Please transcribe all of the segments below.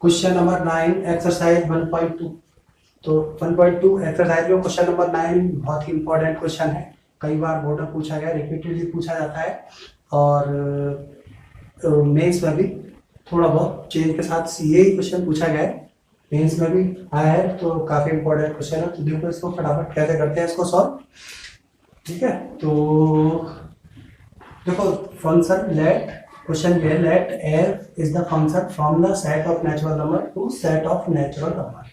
Question number 9 exercise 1.2। तो 1.2 exercise में question number 9 बहुत ही इंपॉर्टेंट क्वेश्चन है। कई बार बोर्ड में पूछा गया, रिपीटेडली पूछा जाता है और मेंस में भी थोड़ा बहुत चेंज के साथ यही क्वेश्चन पूछा गया है, मेंस में भी आया है, तो काफी इंपॉर्टेंट क्वेश्चन है। तो देखो इसको फटाफट कैसे करते हैं इसको सॉल्व। ठीक है, तो देखो फंक्शन लेट क्वेश्चन ये late f is the function from the set of natural number to set of natural number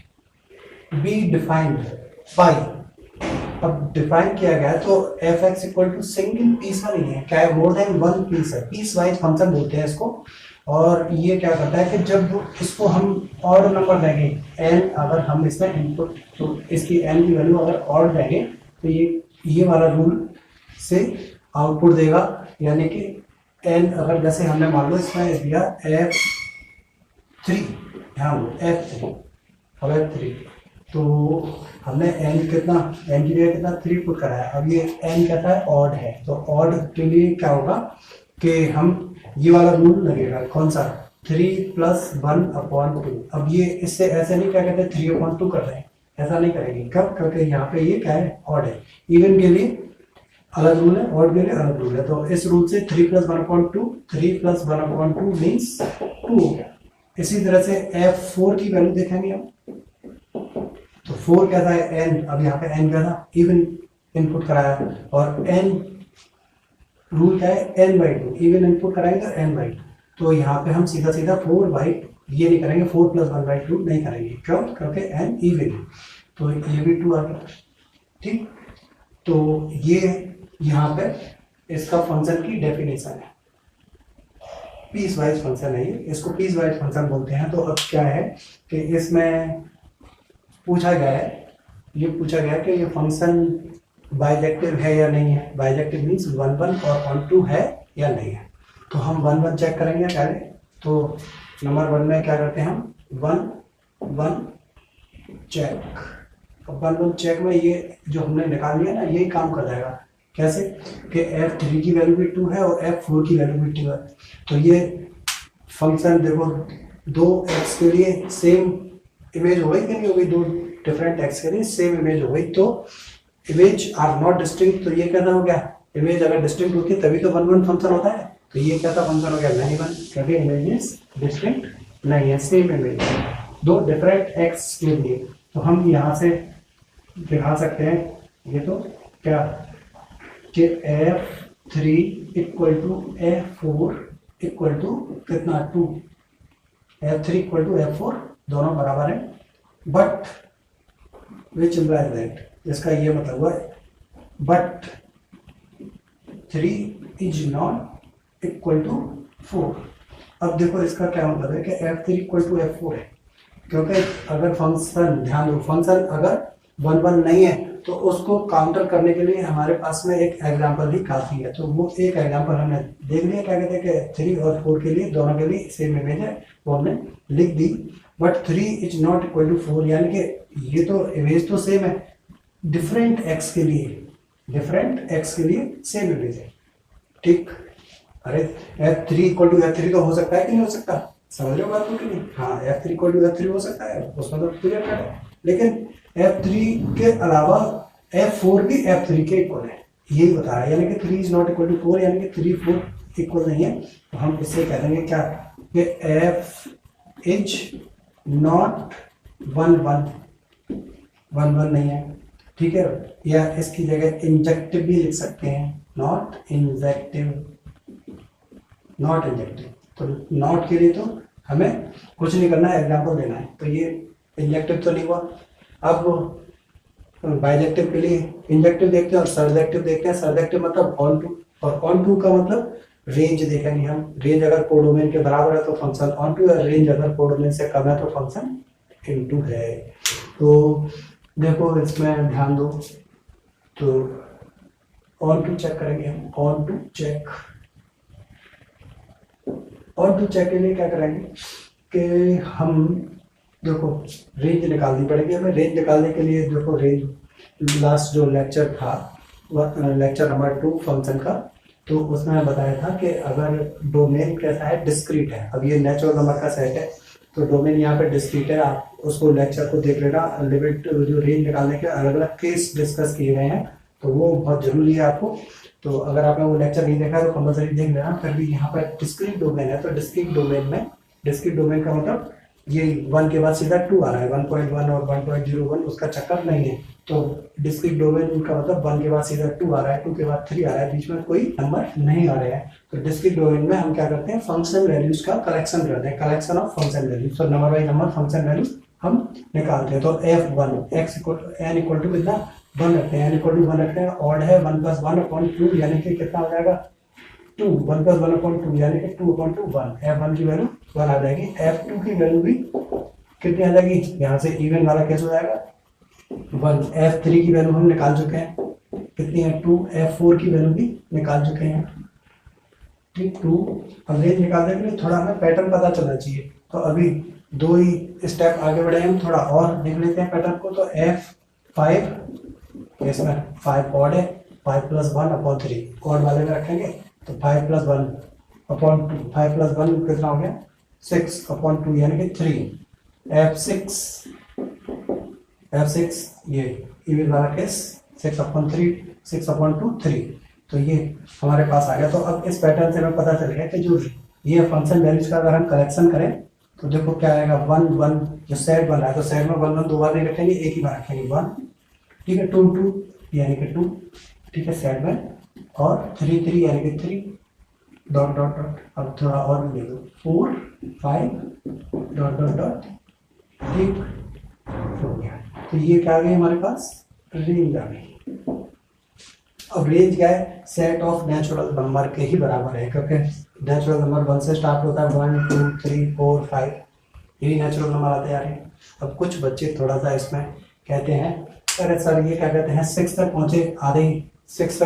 be defined by। अब डिफाइन किया गया है तो F X equal to single piece का नहीं है, क्या है, मोर देन वन पीस है, पीस वाइज फंक्शन बोलते हैं इसको। और ये क्या करता है कि जब इसको हम ऑड नंबर देंगे एन, अगर हम इसमें इनपुट तो इसकी एन की वैल्यू अगर ऑड देंगे तो ये वाला रूल से आउटपुट देगा, यानी कि एन अगर जैसे हमने मान लो इसमें दिया F3, ध्यान दो F3, अब F3 तो हमने एन कितना, एन की जगह कितना 3 पुट करा है। अब ये एन कहता है ऑड है, तो ऑड के लिए क्या होगा कि हम ये वाला रूल लगेगा, कौन सा, 3 + 1/2। अब ये इससे ऐसे नहीं क्या कहते 3/2 कर रहे हैं, ऐसा नहीं करेंगे। कब, क्योंकि यहाँ पे ये क्या है, ऑड है। इवन के लिए अलग रूल है, ऑड के लिए अलग रूल है। तो इस रूल से 3 + 1/2, 3 + 1/2 मीन्स 2 हो गया। इसी तरह से F4 की वैल्यू देखेंगे हम, तो 4 क्या था, n, अब यहाँ पे n क्या था, इवन इनपुट कराया, और n रूल क्या है, n/2, इवन इनपुट कराएंगे तो n/2। तो यहाँ पे हम सीधा सीधा 4/2 ये नहीं करेंगे, 4 + 1/2 नहीं करेंगे, क्यों, क्योंकि n इवन है, तो ये भी 2 आ गया। ठीक, तो ये यहाँ पे इसका फंक्शन की डेफिनेशन है, पीस वाइज फंक्शन है ये, इसको पीस वाइज फंक्शन बोलते हैं। तो अब क्या है कि इसमें पूछा गया है, ये पूछा गया कि ये फंक्शन बाइजेक्टिव है या नहीं है। बाइजेक्टिव मीन्स 1 1 और 1 2 है या नहीं है। तो हम 1 1 चेक करेंगे पहले। तो नंबर 1 में क्या करते हैं हम, 1 1 चेक। अब 1 1 चेक में ये जो हमने निकाल लिया ना, यही काम कर जाएगा। कैसे कि F3 की वैल्यू भी 2 है और F4 की वैल्यू भी 2 है। तो ये फंक्शन देखो, दो एक्स के लिए सेम इमेज हो गई कि नहीं हो गई, दो डिफरेंट एक्स के लिए सेम इमेज हो गई। तो इमेज आर नॉट डिस्टिंक्ट, तो ये कैसा हो गया, इमेज अगर डिस्टिंक्ट होती है तभी तो 1 1 फंक्शन होता है। तो ये कैसा फंक्शन हो गया, नहीं 1, क्योंकि इमेज डिस्टिंक्ट नहीं है, सेम इमेज है दो डिफरेंट एक्स के लिए। तो हम यहाँ से दिखा सकते हैं ये तो क्या कि F3 = F4 = कितना, 2, F3 = F4 दोनों बराबर है। बट विच इम्प्लाइज दैट, इसका ये मतलब हुआ but 3 is not equal to 4। अब देखो इसका क्या मतलब है कि F3 = F4 है, क्योंकि अगर फंक्शन, ध्यान दो, फंक्शन अगर 1 1 नहीं है तो उसको काउंटर करने के लिए हमारे पास में एक एग्जांपल ही काफी है। तो वो एक एग्जांपल हमने देख लिया, क्या कहते हैं कि 3 और 4 के लिए, दोनों के लिए सेम इमेज है, वो हमने लिख दी। But 3 is not equal to 4, यानी कि ये तो इमेज तो सेम है, डिफरेंट एक्स के लिए, डिफरेंट एक्स के लिए सेम इमेज है। ठीक, अरे F3 = F3 तो हो सकता है कि नहीं हो सकता, समझ रहे हो बात को कि नहीं। हाँ, F3 = F3 हो सकता है, उसमें तो क्लियर कट है। लेकिन F3 के अलावा F4 भी F3 के इक्वल है, यही बता रहा है, यानी कि 3 is not equal to 4, यानी कि 3 4 इक्वल नहीं है। तो हम इससे कह देंगे क्या कि F is not 1 1 नहीं है। ठीक है, या इसकी जगह इंजेक्टिव भी लिख सकते हैं, नॉट इंजेक्टिव, नॉट इंजेक्टिव। तो नॉट के लिए तो हमें कुछ नहीं करना है, एग्जांपल देना है। तो ये इंजेक्टिव तो नहीं हुआ। अब बाइजेक्टिव के लिए इंजेक्टिव देखते हैं और सरजेक्टिव देखते हैं। सरजेक्टिव मतलब ऑन टू, और ऑन टू का मतलब रेंज देखेंगे हम। रेंज अगर कोडोमेन के बराबर है तो फंक्शन ऑन टू है, रेंज अगर कोडोमेन से कम है तो फंक्शन इनटू है। तो देखो इसमें ध्यान दो, तो ऑन टू चेक करेंगे हम, onto check. Onto check के लिए क्या करेंगे कि हम देखो रेंज निकालनी पड़ेगी हमें। रेंज निकालने के लिए देखो, रेंज लास्ट जो लेक्चर था, लेक्चर नंबर 2 फंक्शन का, तो उसमें बताया था कि अगर डोमेन कैसा है, डिस्क्रीट है। अब ये नेचुरल नंबर का सेट है, तो डोमेन यहाँ पे डिस्क्रीट है, आप उसको लेक्चर को देख लेना। लिमिट जो रेंज निकालने के अलग अलग केस डिस्कस किए गए हैं, तो वो बहुत जरूरी है आपको। तो अगर आपने वो लेक्चर नहीं देखा है तो कंपलसरी देख लेना। फिर भी यहाँ पर डिस्क्रीट डोमेन है, तो डिस्क्रीट डोमेन का मतलब ये 1 के बाद सीधा 2 आ रहा है, 1.1 और 1.01 उसका चक्कर नहीं है। तो डिस्क्रीट डोमेन का मतलब 1 के बाद सीधा 2 आ रहा है, 2 के बाद 3 आ रहा है, बीच में कोई नंबर नहीं आ रहे हैं। तो डिस्क्रीट डोमेन में हम क्या करते हैं, फंक्शन वैल्यूज का कलेक्शन करते हैं, कलेक्शन ऑफ फंक्शन वैल्यूज। तो number by number function values हम निकालते हैं। तो f1 x n equal to कितना 1 रखते हैं, n इक्वल टू 1 रखते हैं। ऑड है 1 + 1/2 यानी कि कितना हो जाएगा 2, 1 + 1/2 यानी कि 2/1। f1 की वैल्यू 1 आ जाएगी। f2 की वैल्यू भी कितनी आ जाएगी, यहाँ से इवन वाला कैसे हो जाएगा 1। f3 की वैल्यू हम निकाल चुके हैं, कितनी है 2। f4 की वैल्यू भी निकाल चुके हैं, ठीक 2। अब रेंज निकालने के लिए थोड़ा हमें पैटर्न पता चलना चाहिए, तो अभी 2 ही स्टेप आगे बढ़े हम, थोड़ा और देख लेते हैं पैटर्न को। तो f5 इसमें 5 ऑड है, 5 + 1/3 ऑड वाले में रखेंगे, तो 5 + 1/2, 5 + 1 कितना हो गया 6/2 यानी कि 3। f6 ये इवन वाला केस 6/3, 6/2 3। तो ये हमारे पास आ गया। तो अब इस पैटर्न से हमें पता चल गया कि जो ये फंक्शन वैल्यूज का अगर हम कलेक्शन करें तो देखो क्या आएगा 1 1, जो सेट बन रहा है तो सेट में 1 1 2 बार नहीं रखेंगे, एक ही बार रखेंगे 1, ठीक है 2 2 यानी कि 2, ठीक है सेट में, और 3 3 यानी कि 3 डॉट डॉट डॉट। अब थोड़ा और ले लो 4 5 डॉट डॉट डॉट, ठीक हो गया। तो ये क्या आ गई हमारे पास रेंज आ गई। अब रेंज क्या है, सेट ऑफ नेचुरल नंबर के ही बराबर है, क्योंकि नेचुरल नंबर 1 से स्टार्ट होता है, 1 2 3 4 5 यही नेचुरल नंबर आते आ रहे हैं। अब कुछ बच्चे थोड़ा सा इसमें कहते हैं अरे सर ये क्या कहते हैं 6 तक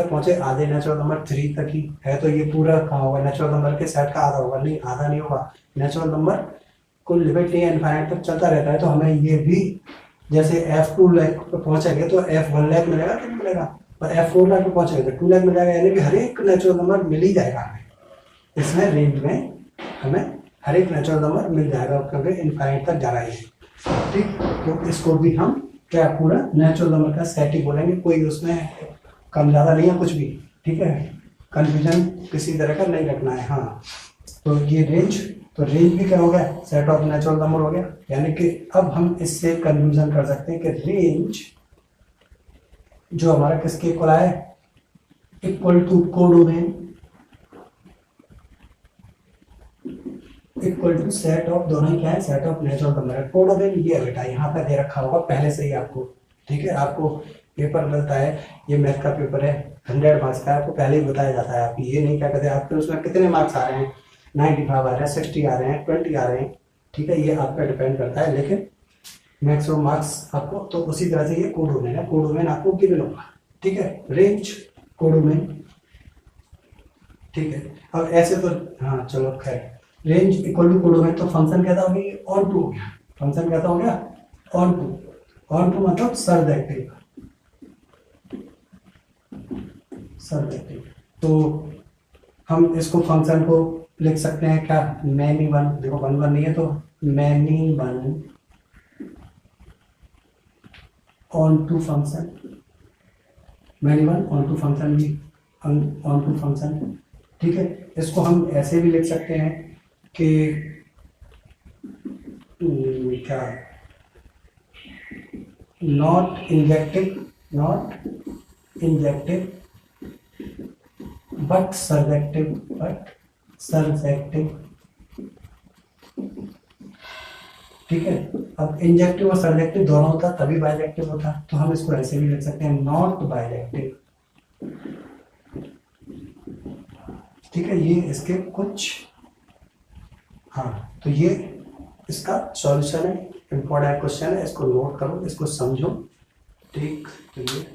पहुंचे आधे नेचुरल नंबर 3 तक ही है, तो ये पूरा कहाँ होगा नेचुरल नंबर के सेट का आधा होगा, नहीं आधा नहीं होगा। नेचुरल नंबर को लिमिट नहीं इनफाइनाइट तक चलता रहता है, तो हमें ये भी जैसे f2 लाख पे पहुंचेंगे तो f1 लाख मिलेगा कि नहीं मिलेगा, और f4 लाख पे पहुंचेंगे तो 2 लाख मिलेगा, यानी कि हर एक नेचुरल नंबर मिल ही जाएगा हमें। इसमें रेंज में हमें हर एक नेचुरल नंबर मिल जाएगा, क्योंकि इनफाइनाइट तक जा रहा है, ठीक। तो इसको भी हम क्या पूरा नेचुरल नंबर का सेट ही बोलेंगे, कोई उसमें कम ज़्यादा नहीं है कुछ भी, ठीक है। कंफ्यूजन किसी तरह का नहीं रखना है। हाँ तो ये रेंज, तो रेंज भी क्या हो गया सेट ऑफ नेचुरल नंबर हो गया, यानी कि अब हम इससे कंक्लूजन कर सकते हैं कि रेंज जो हमारा किसके इक्वल है, equal to codomain equal to set of, दोनों ही क्या है सेट ऑफ नेचुरल नंबर है। कोडोमेन ये बेटा यहाँ पे दे रखा होगा पहले से ही आपको, ठीक है। आपको पेपर मिलता है, ये मैथ का पेपर है 100 मार्क्स का, आपको पहले ही बताया जाता है। आप ये नहीं क्या कहते आपके उसमें कितने मार्क्स आ रहे हैं, 95 आ रहे हैं, 60 आ रहे हैं, 20 आ रहे हैं, ठीक है। ये आप पे डिपेंड करता है, लेकिन मैक्सिमम मार्क्स आपको, तो उसी तरह से ये कोडोमेन है, कोडोमेन आपको गिवन होगा, ठीक है। रेंज कोडोमेन, ठीक है। अब ऐसे तो हाँ चलो खैर, रेंज इक्वल टू कोडोमेन, तो फंक्शन कहता हो गया ऑन टू हो गया, फंक्शन कहता हो गया ऑन टू मतलब सर्वैक्टिव, तो हम इसको फंक्शन को लिख सकते हैं क्या मैनी वन, देखो 1 1 नहीं है तो many one onto function, many one onto function भी ऑन टू फंक्शन, ठीक है। इसको हम ऐसे भी लिख सकते हैं कि क्या नॉट इंजेक्टिव बट सर्वेक्टिव, ठीक है। अब इंजेक्टिव और सर्वेक्टिव दोनों होता तभी बाइजेक्टिव होता, तो हम इसको ऐसे भी लिख सकते हैं नॉट बाइजेक्टिव, ठीक है। ये इसके कुछ, हाँ तो ये इसका सॉल्यूशन है, इंपॉर्टेंट क्वेश्चन है, इसको नोट करो, इसको समझो, ठीक। तो ये